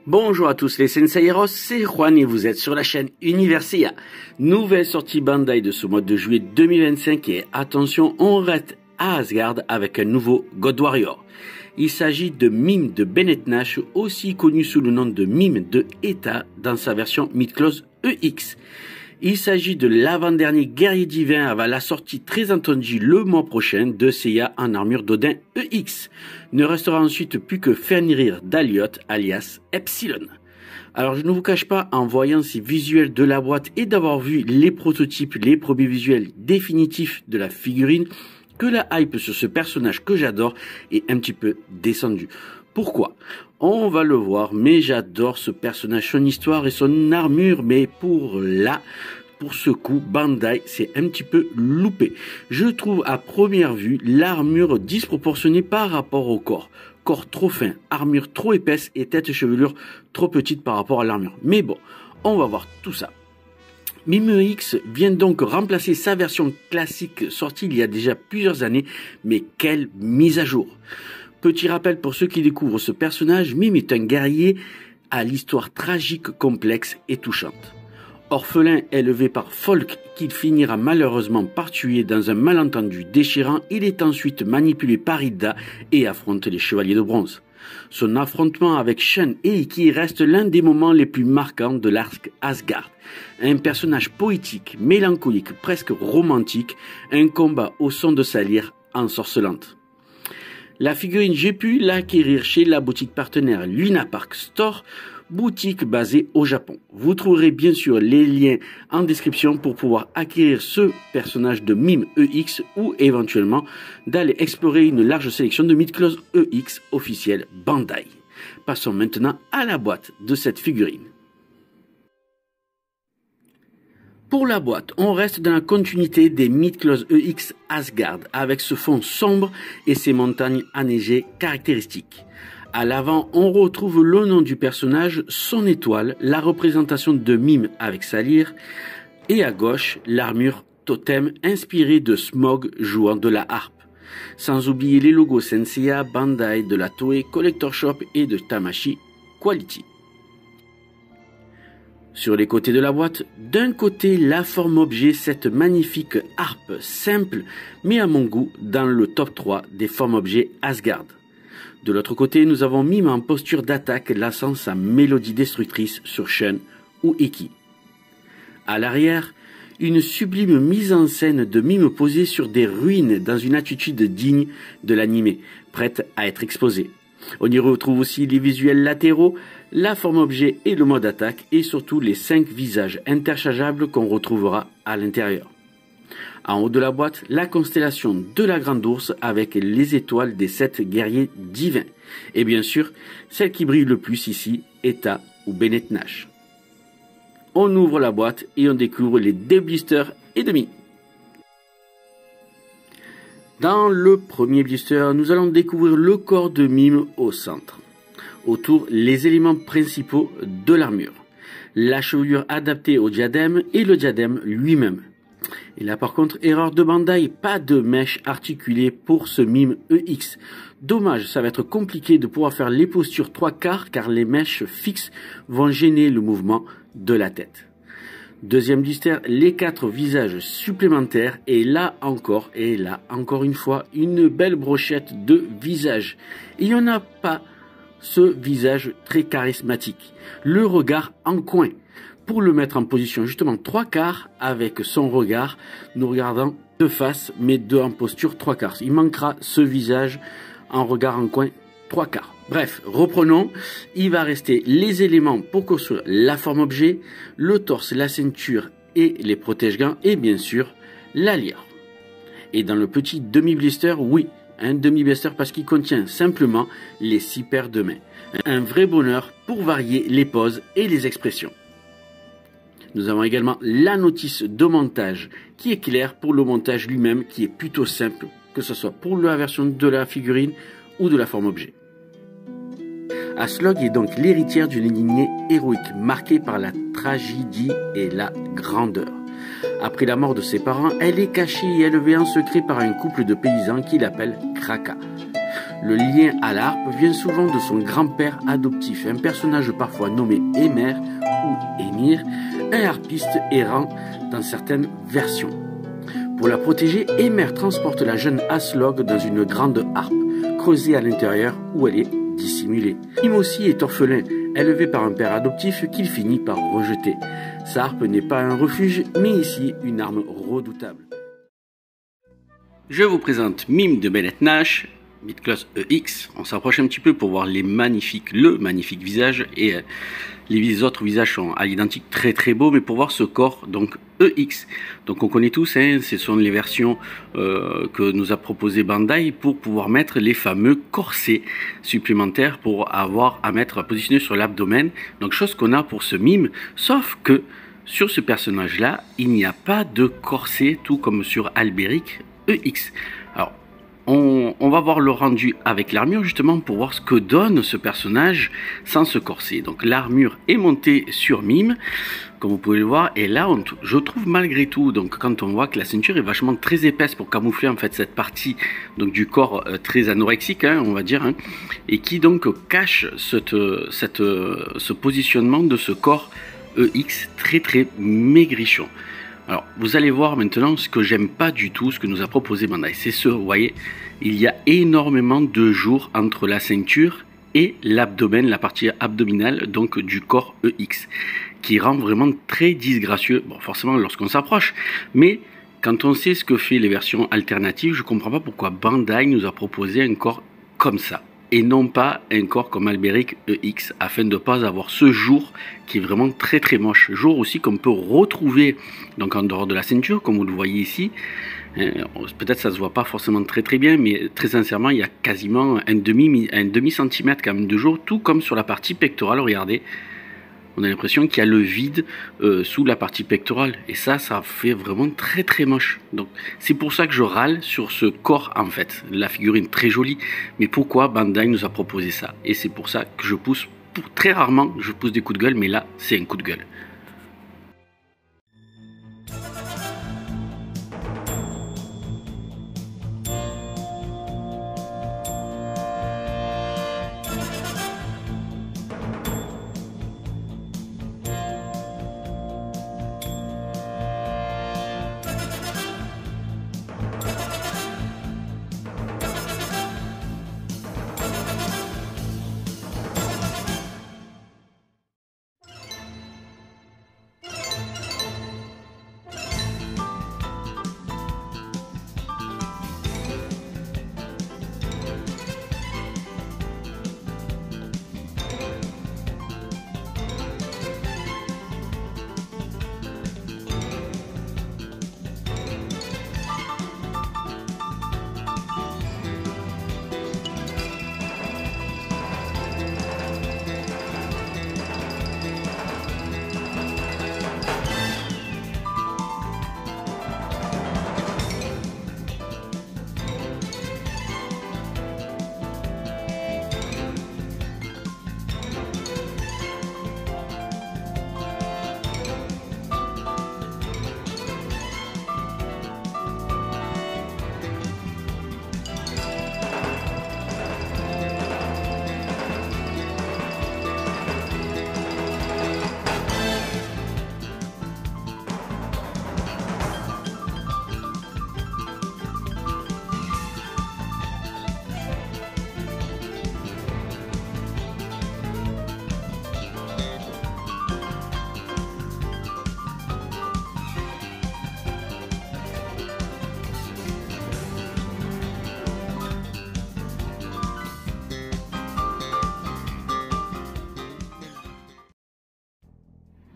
Bonjour à tous les Senseiros, c'est Juan et vous êtes sur la chaîne Universia. Nouvelle sortie Bandai de ce mois de juillet 2025 et attention, on reste à Asgard avec un nouveau God Warrior. Il s'agit de Mime de Bennett Nash, aussi connu sous le nom de Mime de Eta dans sa version Midcloth EX. Il s'agit de l'avant-dernier guerrier divin avant la sortie très attendue le mois prochain de Seiya en armure d'Odin EX. Ne restera ensuite plus que Fenrir d'Aliot alias Epsilon. Alors je ne vous cache pas, en voyant ces visuels de la boîte et d'avoir vu les prototypes, les premiers visuels définitifs de la figurine, que la hype sur ce personnage que j'adore est un petit peu descendue. Pourquoi? On va le voir, mais j'adore ce personnage, son histoire et son armure, mais pour ce coup, Bandai s'est un petit peu loupé. Je trouve à première vue l'armure disproportionnée par rapport au corps. Corps trop fin, armure trop épaisse et tête et chevelure trop petite par rapport à l'armure. Mais bon, on va voir tout ça. Mime EX vient donc remplacer sa version classique sortie il y a déjà plusieurs années, mais quelle mise à jour! Petit rappel pour ceux qui découvrent ce personnage, Mime est un guerrier à l'histoire tragique, complexe et touchante. Orphelin élevé par Folk qu'il finira malheureusement par tuer dans un malentendu déchirant, il est ensuite manipulé par Ida et affronte les Chevaliers de Bronze. Son affrontement avec Shun et Iki reste l'un des moments les plus marquants de l'arc Asgard. Un personnage poétique, mélancolique, presque romantique, un combat au son de sa lyre ensorcelante. La figurine, j'ai pu l'acquérir chez la boutique partenaire Luna Park Store, boutique basée au Japon. Vous trouverez bien sûr les liens en description pour pouvoir acquérir ce personnage de Mime EX ou éventuellement d'aller explorer une large sélection de Midcloth EX officielle Bandai. Passons maintenant à la boîte de cette figurine. Pour la boîte, on reste dans la continuité des Midcloth EX Asgard avec ce fond sombre et ses montagnes enneigées caractéristiques. À l'avant, on retrouve le nom du personnage, son étoile, la représentation de Mime avec sa lyre, et à gauche, l'armure totem inspirée de Smog jouant de la harpe. Sans oublier les logos Senseiya, Bandai, de la Toei Collector Shop et de Tamashii Quality. Sur les côtés de la boîte, d'un côté la forme objet, cette magnifique harpe simple, mais à mon goût dans le top 3 des formes objets Asgard. De l'autre côté, nous avons Mime en posture d'attaque, lassant sa mélodie destructrice sur Shun ou Iki. À l'arrière, une sublime mise en scène de Mime posé sur des ruines dans une attitude digne de l'anime, prête à être exposée. On y retrouve aussi les visuels latéraux, la forme objet et le mode attaque, et surtout les 5 visages interchangeables qu'on retrouvera à l'intérieur. En haut de la boîte, la constellation de la Grande Ourse avec les étoiles des 7 guerriers divins. Et bien sûr, celle qui brille le plus ici, Eta ou Bennett Nash. On ouvre la boîte et on découvre les 2 blisters et demi. Dans le premier blister, nous allons découvrir le corps de Mime au centre. Autour, les éléments principaux de l'armure. La chevelure adaptée au diadème et le diadème lui-même. Et là par contre, erreur de Bandai, pas de mèche articulée pour ce Mime EX. Dommage, ça va être compliqué de pouvoir faire les postures 3/4 car les mèches fixes vont gêner le mouvement de la tête. Deuxième blister, les 4 visages supplémentaires et là encore une fois, une belle brochette de visages. Il n'y en a pas ce visage très charismatique. Le regard en coin. Pour le mettre en position justement 3/4 avec son regard, nous regardant de face mais en posture 3/4. Il manquera ce visage en regard en coin 3/4. Bref, reprenons. Il va rester les éléments pour construire la forme objet, le torse, la ceinture et les protège-gants et bien sûr la lyre. Et dans le petit demi-blister, oui, un demi-blister parce qu'il contient simplement les 6 paires de mains. Un vrai bonheur pour varier les poses et les expressions. Nous avons également la notice de montage qui est claire pour le montage lui-même qui est plutôt simple, que ce soit pour la version de la figurine ou de la forme objet. Aslog est donc l'héritière d'une lignée héroïque marquée par la tragédie et la grandeur. Après la mort de ses parents, elle est cachée et élevée en secret par un couple de paysans qui l'appellent Kraka. Le lien à la harpe vient souvent de son grand-père adoptif, un personnage parfois nommé Émer ou Émir, un harpiste errant dans certaines versions. Pour la protéger, Émer transporte la jeune Aslog dans une grande harpe, creusée à l'intérieur où elle est dissimulée. Mime aussi est orphelin, élevé par un père adoptif qu'il finit par rejeter. Sa harpe n'est pas un refuge, mais ici une arme redoutable. Je vous présente Mime de Bennett Nash, Midcloth EX. On s'approche un petit peu pour voir le magnifique visage, et les autres visages sont à l'identique très très beaux, mais pour voir ce corps donc EX. Donc on connaît tous, hein, ce sont les versions que nous a proposé Bandai pour pouvoir mettre les fameux corsets supplémentaires pour avoir à mettre à positionner sur l'abdomen. Donc chose qu'on a pour ce mime, sauf que sur ce personnage là, il n'y a pas de corset, tout comme sur Albéric EX. Alors on va voir le rendu avec l'armure justement pour voir ce que donne ce personnage sans ce corset. Donc l'armure est montée sur Mime, comme vous pouvez le voir, et là je trouve malgré tout, donc quand on voit que la ceinture est vachement très épaisse pour camoufler en fait cette partie donc du corps très anorexique, hein, on va dire, hein, et qui donc cache ce positionnement de ce corps EX très très maigrichon. Alors, vous allez voir maintenant ce que j'aime pas du tout, ce que nous a proposé Bandai. C'est ce, vous voyez, il y a énormément de jours entre la ceinture et l'abdomen, la partie abdominale donc du corps EX, qui rend vraiment très disgracieux. Bon, forcément lorsqu'on s'approche, mais quand on sait ce que fait les versions alternatives, je comprends pas pourquoi Bandai nous a proposé un corps comme ça, et non pas un corps comme Albéric EX, afin de ne pas avoir ce jour qui est vraiment très très moche. Jour aussi qu'on peut retrouver donc en dehors de la ceinture, comme vous le voyez ici. Peut-être ça se voit pas forcément très très bien, mais très sincèrement il y a quasiment un demi centimètre quand même de jour, tout comme sur la partie pectorale. Regardez, on a l'impression qu'il y a le vide sous la partie pectorale, et ça fait vraiment très très moche. Donc c'est pour ça que je râle sur ce corps en fait. La figurine très jolie, mais pourquoi Bandai nous a proposé ça? Et c'est pour ça que je pousse, très rarement je pousse des coups de gueule, mais là c'est un coup de gueule.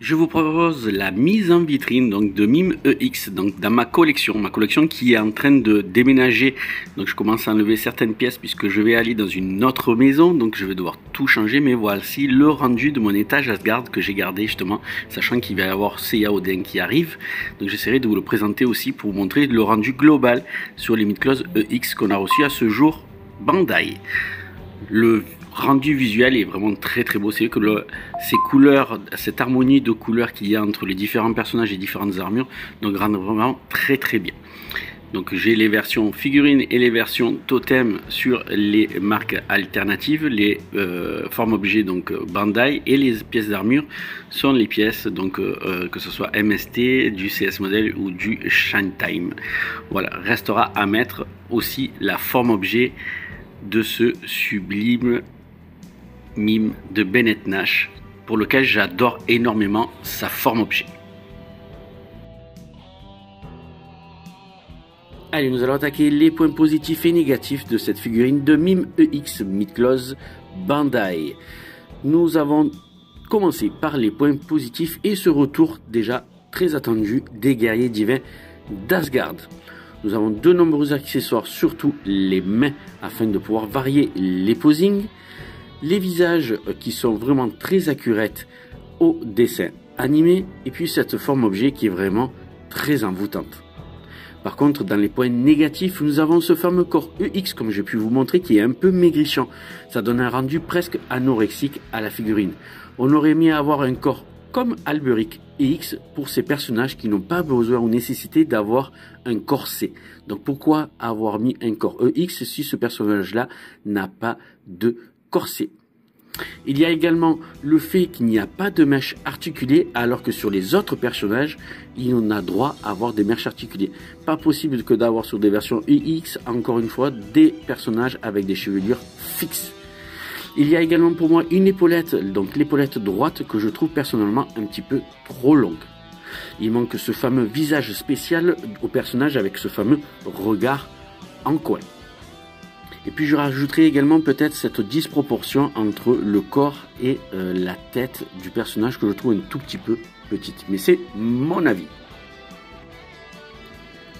Je vous propose la mise en vitrine donc de Mime EX, donc dans ma collection qui est en train de déménager. Donc je commence à enlever certaines pièces puisque je vais aller dans une autre maison, donc je vais devoir tout changer. Mais voici le rendu de mon étage Asgard que j'ai gardé justement, sachant qu'il va y avoir Seiya Odin qui arrive. Donc j'essaierai de vous le présenter aussi pour vous montrer le rendu global sur les Midcloth EX qu'on a reçu à ce jour Bandai. Le rendu visuel est vraiment très très beau. C'est que ces couleurs, cette harmonie de couleurs qu'il y a entre les différents personnages et différentes armures, donc rendent vraiment très très bien. Donc j'ai les versions figurines et les versions totem sur les marques alternatives, les formes objets donc Bandai, et les pièces d'armure sont les pièces donc que ce soit MST, du CS Model ou du Shine Time. Voilà, restera à mettre aussi la forme objet de ce sublime mime de Bennett Nash, pour lequel j'adore énormément sa forme objet. Allez, nous allons attaquer les points positifs et négatifs de cette figurine de Mime EX Midcloth Bandai. Nous avons commencé par les points positifs et ce retour déjà très attendu des guerriers divins d'Asgard. Nous avons de nombreux accessoires, surtout les mains, afin de pouvoir varier les posings. Les visages qui sont vraiment très accurate au dessin animé. Et puis cette forme objet qui est vraiment très envoûtante. Par contre, dans les points négatifs, nous avons ce fameux corps EX, comme j'ai pu vous montrer, qui est un peu maigrichant. Ça donne un rendu presque anorexique à la figurine. On aurait aimé avoir un corps comme Alberic EX pour ces personnages qui n'ont pas besoin ou nécessité d'avoir un corset. Donc pourquoi avoir mis un corps EX si ce personnage-là n'a pas de corset? Il y a également le fait qu'il n'y a pas de mèches articulées, alors que sur les autres personnages, on a droit à avoir des mèches articulées. Pas possible que d'avoir sur des versions EX, encore une fois, des personnages avec des chevelures fixes. Il y a également pour moi une épaulette, donc l'épaulette droite, que je trouve personnellement un petit peu trop longue. Il manque ce fameux visage spécial au personnage avec ce fameux regard en coin. Et puis je rajouterai également peut-être cette disproportion entre le corps et la tête du personnage que je trouve un tout petit peu petite. Mais c'est mon avis.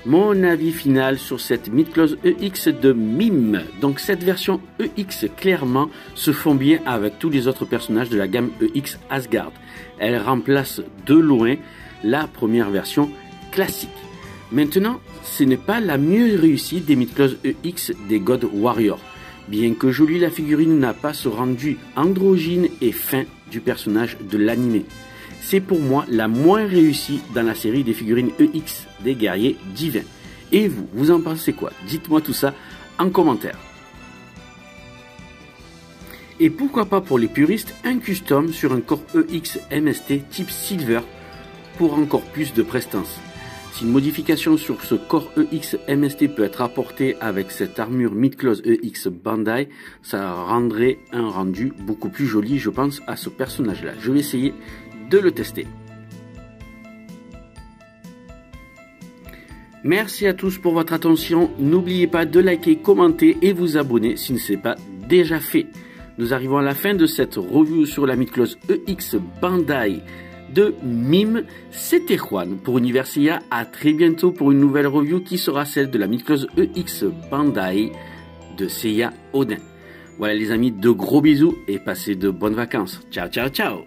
Mon avis final sur cette Midcloth EX de Mime. Donc cette version EX clairement se fond bien avec tous les autres personnages de la gamme EX Asgard. Elle remplace de loin la première version classique. Maintenant, ce n'est pas la mieux réussie des Midcloth EX des God Warrior. Bien que jolie, la figurine n'a pas ce rendu androgyne et fin du personnage de l'animé. C'est pour moi la moins réussie dans la série des figurines EX des guerriers divins. Et vous, vous en pensez quoi? Dites-moi tout ça en commentaire. Et pourquoi pas pour les puristes, un custom sur un corps EX MST type Silver pour encore plus de prestance. Si une modification sur ce corps EX MST peut être apportée avec cette armure Midcloth EX Bandai, ça rendrait un rendu beaucoup plus joli, je pense, à ce personnage-là. Je vais essayer de le tester. Merci à tous pour votre attention. N'oubliez pas de liker, commenter et vous abonner si ce n'est pas déjà fait. Nous arrivons à la fin de cette review sur la Midcloth EX Bandai de Mime. C'était Juan pour Universia. À très bientôt pour une nouvelle review qui sera celle de la Midcloth EX Bandai de Seiya Odin. Voilà les amis, de gros bisous et passez de bonnes vacances. Ciao, ciao, ciao.